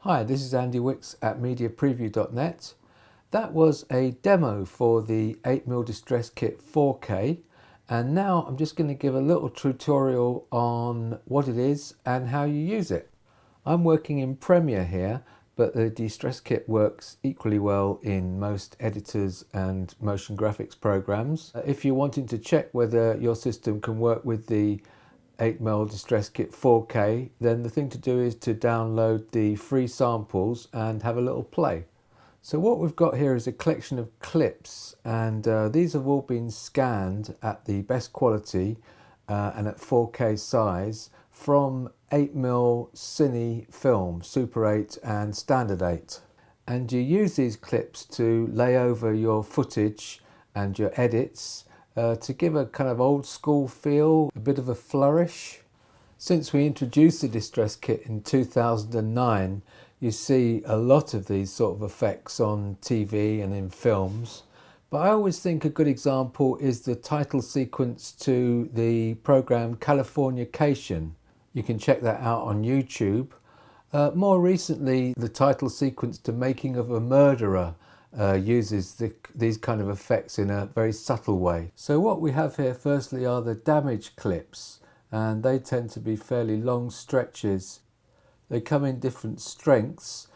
Hi, this is Andy Wicks at mediapreview.net. That was a demo for the 8mm Distress Kit 4K, and now I'm just going to give a little tutorial on what it is and how you use it. I'm working in Premiere here, but the Distress Kit works equally well in most editors and motion graphics programs. If you're wanting to check whether your system can work with the 8mm Distress Kit 4K, then the thing to do is to download the free samples and have a little play. So what we've got here is a collection of clips, and these have all been scanned at the best quality and at 4K size from 8mm cine film, Super 8 and Standard 8. And you use these clips to lay over your footage and your edits to give a kind of old school feel, a bit of a flourish. Since we introduced the Distress Kit in 2009, you see a lot of these sort of effects on TV and in films. But I always think a good example is the title sequence to the program Californication. You can check that out on YouTube. More recently, the title sequence to Making of a Murderer uses these kind of effects in a very subtle way. So what we have here firstly are the damage clips, and they tend to be fairly long stretches. They come in different strengths,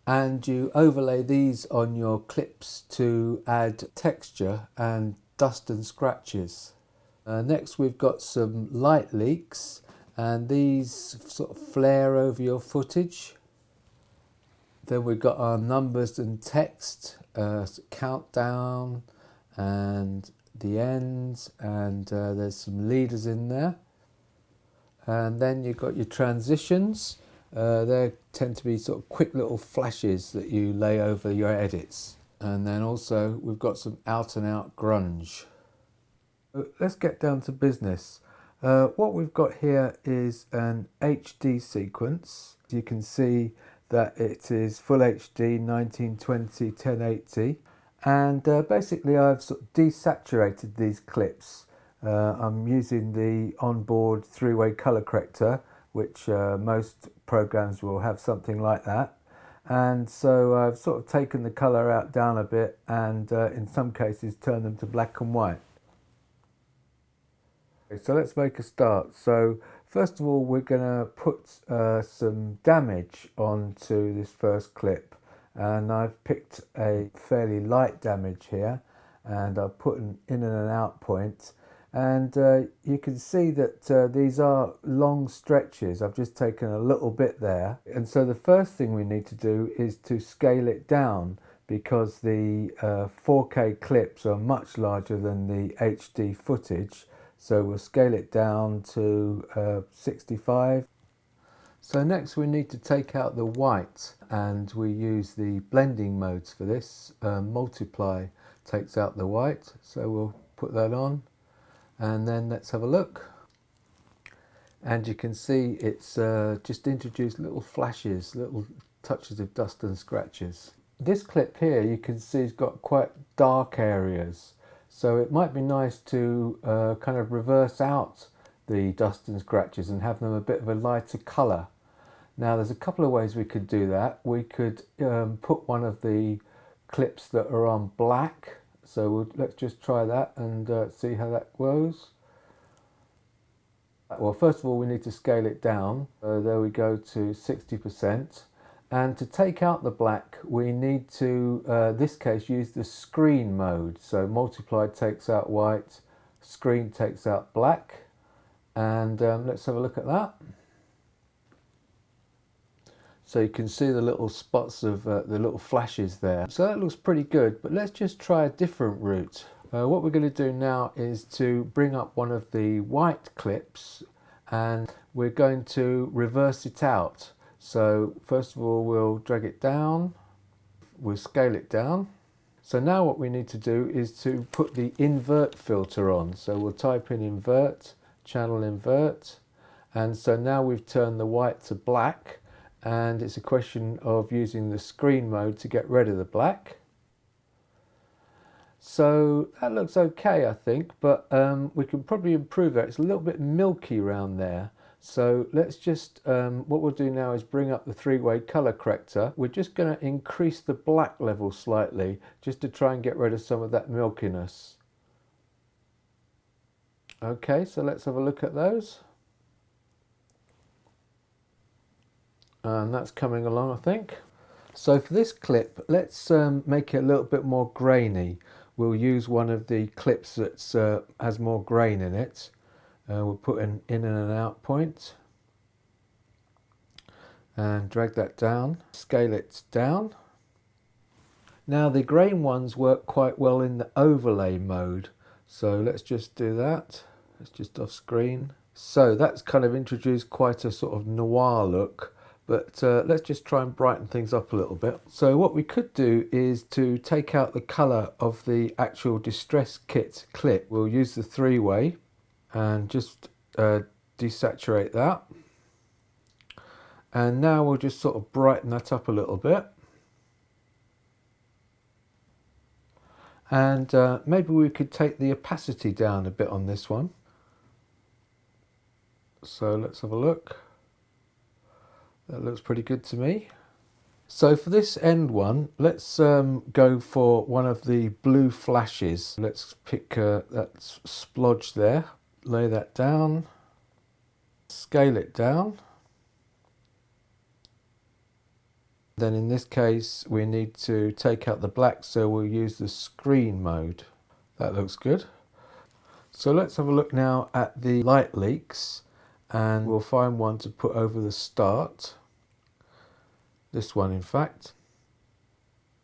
and you overlay these on your clips to add texture and dust and scratches. Next we've got some light leaks, and these sort of flare over your footage. Then we've got our numbers and text, countdown and the ends, and there's some leaders in there. And then you've got your transitions. They tend to be sort of quick little flashes that you lay over your edits. And then also we've got some out and out grunge. Let's get down to business. What we've got here is an HD sequence. You can see that it is full HD 1920 1080, and basically I've sort of desaturated these clips. I'm using the onboard three-way color corrector, which most programs will have something like that, and so I've sort of taken the color out down a bit, and in some cases turned them to black and white. So let's make a start. So first of all, we're going to put some damage onto this first clip, and I've picked a fairly light damage here, and I've put an in and an out point, and you can see that these are long stretches. I've just taken a little bit there, and so the first thing we need to do is to scale it down, because the 4K clips are much larger than the HD footage. So we'll scale it down to 65. So next we need to take out the white, and we use the blending modes for this. Multiply takes out the white, so we'll put that on, and then let's have a look. And you can see it's just introduced little flashes, little touches of dust and scratches. This clip here you can see has got quite dark areas. So it might be nice to kind of reverse out the dust and scratches and have them a bit of a lighter colour. Now there's a couple of ways we could do that. We could put one of the clips that are on black. So let's just try that and see how that goes. Well, first of all we need to scale it down. There we go, to 60%. And to take out the black, we need to, this case, use the screen mode. So multiply takes out white, screen takes out black. And let's have a look at that. So you can see the little spots of the little flashes there. So that looks pretty good, but let's just try a different route. What we're going to do now is to bring up one of the white clips, and we're going to reverse it out. So first of all we'll drag it down, we'll scale it down. So now what we need to do is to put the invert filter on. So we'll type in invert, channel invert, and so now we've turned the white to black, and it's a question of using the screen mode to get rid of the black. So that looks okay, I think, but we can probably improve that. It's a little bit milky around there. So let's just, what we'll do now is bring up the three-way color corrector. We're just going to increase the black level slightly just to try and get rid of some of that milkiness. Okay, so let's have a look at those. And that's coming along, I think. So for this clip, let's make it a little bit more grainy. We'll use one of the clips that has more grain in it. We'll put an in and an out point and drag that down, scale it down. Now the grain ones work quite well in the overlay mode, so let's just do that. It's just off screen. So that's kind of introduced quite a sort of noir look, but let's just try and brighten things up a little bit. So what we could do is to take out the colour of the actual Distress Kit clip. We'll use the three-way and just desaturate that. And now we'll just sort of brighten that up a little bit. And maybe we could take the opacity down a bit on this one. So let's have a look. That looks pretty good to me. So for this end one, let's go for one of the blue flashes. Let's pick that splodge there, lay that down, scale it down. Then in this case, we need to take out the black, so we'll use the screen mode. That looks good. So let's have a look now at the light leaks, and we'll find one to put over the start. This one, in fact.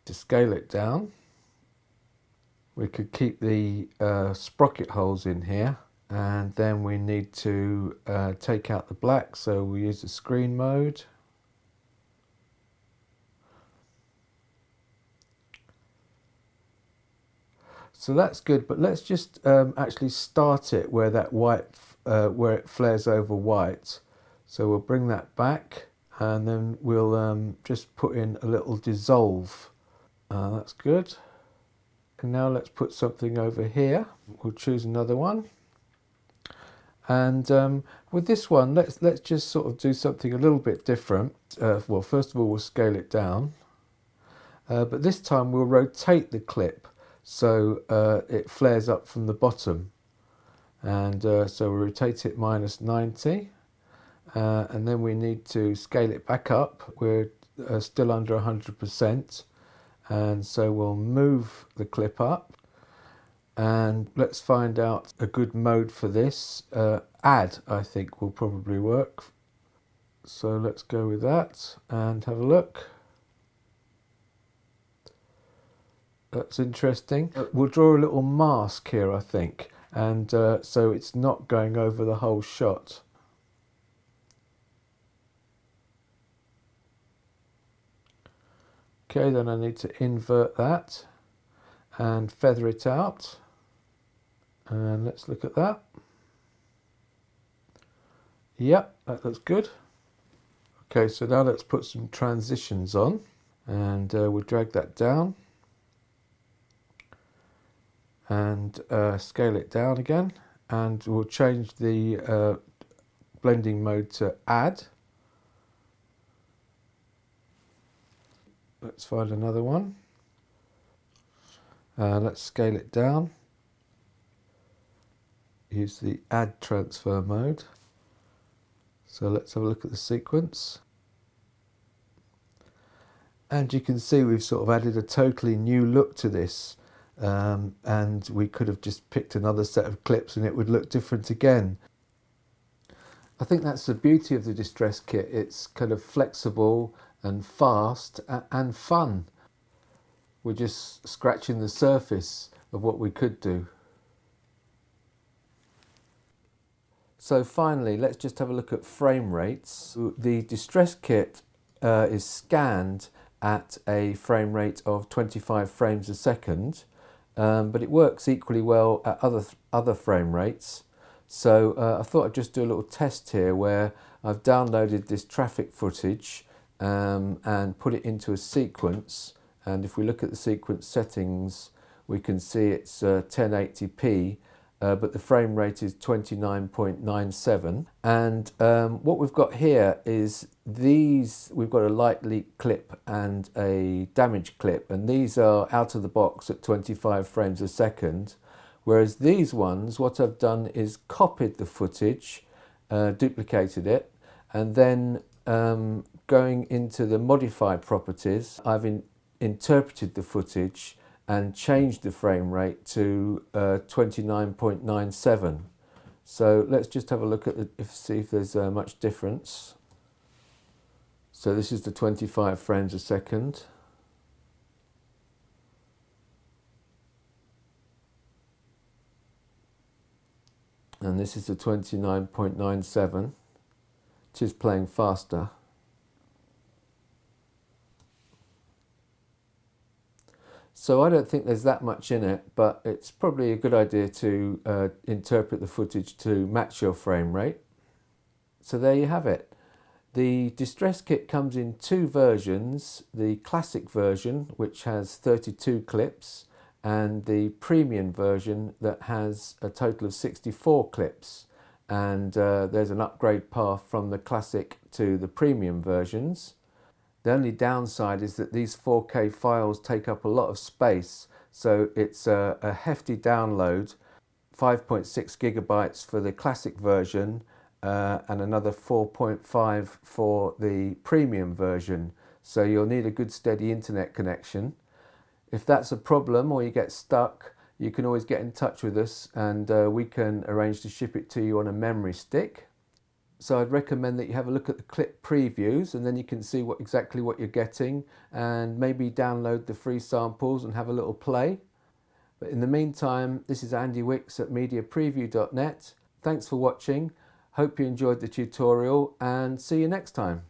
To scale it down, we could keep the sprocket holes in here, and then we need to take out the black, so we'll use the screen mode. So that's good, but let's just actually start it where that white, where it flares over white. So we'll bring that back, and then we'll just put in a little dissolve. That's good. And now let's put something over here. We'll choose another one. And with this one, let's just sort of do something a little bit different. Well, first of all, we'll scale it down. But this time we'll rotate the clip, so it flares up from the bottom, and so we'll rotate it -90, and then we need to scale it back up. We're still under 100%, and so we'll move the clip up, and let's find out a good mode for this. Add, I think, will probably work, so let's go with that and have a look. That's interesting. We'll draw a little mask here, I think, and so it's not going over the whole shot. Okay, then I need to invert that and feather it out. And let's look at that. Yep, that looks good. Okay, so now let's put some transitions on, and we'll drag that down and scale it down again, and we'll change the blending mode to add. Let's find another one. Let's scale it down. Use the add transfer mode. So let's have a look at the sequence. And you can see we've sort of added a totally new look to this. And we could have just picked another set of clips and it would look different again. I think that's the beauty of the Distress Kit. It's kind of flexible and fast and fun. We're just scratching the surface of what we could do. So finally, let's just have a look at frame rates. The Distress Kit is scanned at a frame rate of 25 frames a second. But it works equally well at other frame rates. So I thought I'd just do a little test here where I've downloaded this traffic footage and put it into a sequence. And if we look at the sequence settings, we can see it's 1080p but the frame rate is 29.97. And what we've got here is we've got a light leak clip and a damage clip, and these are out of the box at 25 frames a second. Whereas these ones, what I've done is copied the footage, duplicated it, and then going into the modify properties, I've interpreted the footage and changed the frame rate to 29.97. So let's just have a look at see if there's much difference. So this is the 25 frames a second. And this is the 29.97, which is playing faster. So I don't think there's that much in it, but it's probably a good idea to interpret the footage to match your frame rate. So there you have it. The Distress Kit comes in two versions, the classic version, which has 32 clips, and the premium version that has a total of 64 clips. And there's an upgrade path from the classic to the premium versions. The only downside is that these 4K files take up a lot of space, so it's a hefty download, 5.6 gigabytes for the classic version and another 4.5 for the premium version. So you'll need a good steady internet connection. If that's a problem or you get stuck, you can always get in touch with us and we can arrange to ship it to you on a memory stick. So I'd recommend that you have a look at the clip previews, and then you can see exactly what you're getting, and maybe download the free samples and have a little play. But in the meantime, this is Andy Wicks at mediapreview.net. Thanks for watching. Hope you enjoyed the tutorial, and see you next time.